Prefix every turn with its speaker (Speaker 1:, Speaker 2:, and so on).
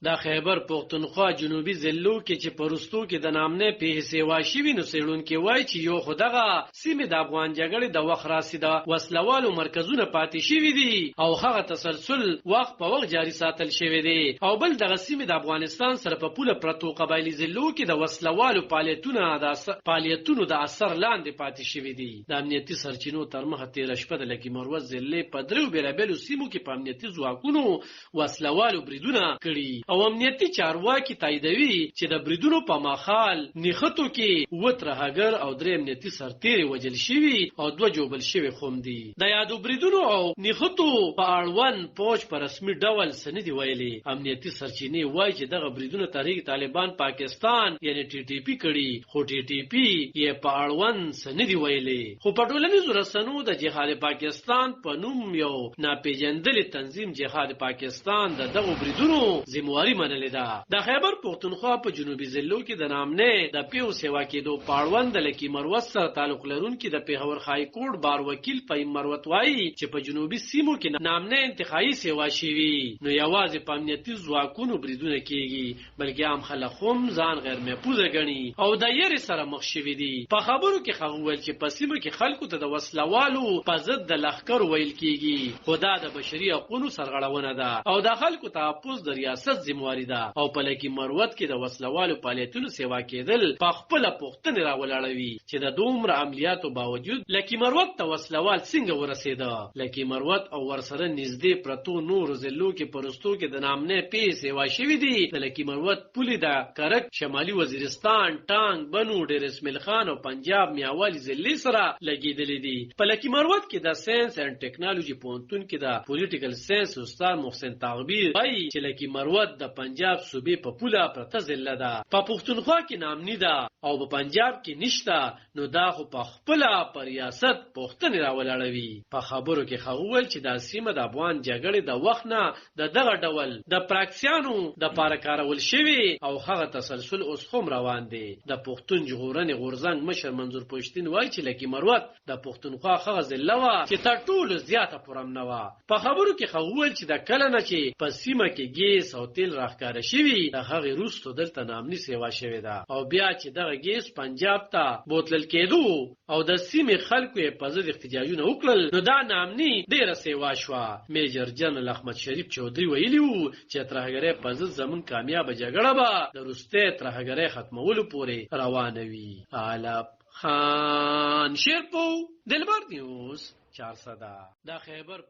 Speaker 1: د خیبر پختونخوا جنوبي ضلعو کې چې پرستو کې د نامنه په سیوا شوی نو سیړونکو وای چې یو خدغه سیمه د افغان جګړې د وخت راسیده وسلوالو مرکزونه پاتې شوی دي او هغه تسلسل وخت په وخت جاری ساتل شوی دی او بل دغه سیمه د افغانستان سره په پوله پرتو قبایلی ضلعو کې د وسلوالو فعالیتونو د اثر لاندې پاتې شوی دي د امنیتي سرچینو تر مخه تیر شپه د لکی مروت ضلع په درو بیلابلو سیمو کې په امنیتي ځواکونو وسلوالو بریدونه کړي او امنیتي چارواکي تاییدوي چې د بریدونو په مخال نښتو کې وترهګر او درې امنیتي سرتیري وجل شوي او دوه جوبل شوي خوم دي د یادو بریدونو او نښتو په اړوند پوج په رسمي ډول سندي ویلي امنیتي سرچینې وایي چې دغه بریدونه تحریک طالبان پاکستان یعنی ټي ټي پی کړي خو ټي ټي پی یې په اړوند سندي ویلي خو په ټولنیزو رسنیو د جهاد پاکستان په نوم یو ناپېژندل تنظیم جهاد پاکستان دغه بریدونو ذمہواری منلې ده د خیبر پختونخوا په جنوبي ضلعو کې د نامنه د پیو سیوا کېدو پاړوند لکی مروت سره تعلق لرونکي د پیښور خای کوټ بار وکیل په مروت وایي چې په جنوبي سیمو کې نامنه انتخابي سیوا شوي نو یوازې په امنیتي ځواکونو بریدونه کېږي بلکې عام خلک هم ځان غیر محفوظه ګڼي او د یری سره مخ شوي دي په خبرو کې خغول چې په سیمو کې خلکو ته د وسلوالو په ضد د لښکر ویل کېږي خدا د بشري حقوقو سرغړونه ده او د خلکو تحفظ د ریاست ذمہواری ده او په لکی مروت کې د وسلوالو فعالیتونو سیوا کېدل په خپل پوښتنه راولاړوي چې د دومره عملیاتو باوجود لکی مروت ته وسلوال څنګه ورسېده لکی مروت او ورسره نږدې پرتو نور ضلعو کې پرستو کې د نامنه په سیوا شوی دي د لکی مروت پولی د کرک شمالي وزیرستان ټانګ بنو ډیر اسماعیل خان او پنجاب میاوالی ضلع سره لګیدلې دي په لکی مروت کې د ساينس اند ټیکنالوژي پونتون کې د پولیټیکل ساينس استاد محسن تعبیر وایي چې لکی مروت د پنجاب صوبې په پوله پرته ضلع ده په پښتونخوا کې نامنی ده او په پنجاب کې نشته نو دا خو په خپل پر ریاست پښتنه راولاړوي په خبرو کې خغول چې د سیمه د افغان جګړې د وخت نه د دغه ډول د پراکسیانو د پاره کارول شوی او هغه تسلسل اوس هم روان دی د پښتون جغورن غورزنګ مشر منظور پښتين وایي چې لکی مروت د پښتونخوا خغه ضلع وا چې تر ټولو زیاته پرم نه وا په خبرو کې خغول چې د کله نه چې په سیمه کې ګیس او تیل راخکاره شوی د هغه روستو دلته نامني سیوا شوی ده او بیا چې دغه ګیس پنجاب ته بوتلل کېدو او د سیمې خلکو یې په ضد احتجاجونه وکړل نو دا نامني ډیره سیوا شوه میجر جنرال احمد شریف چودري ویلي وو چې ترهګرۍ په ضد زمون کامیابه جګړه به د روسته ترهګرۍ ختمولو پورې روانه وي علب خان شیرپو دلبر نیوز 400 دا خیبر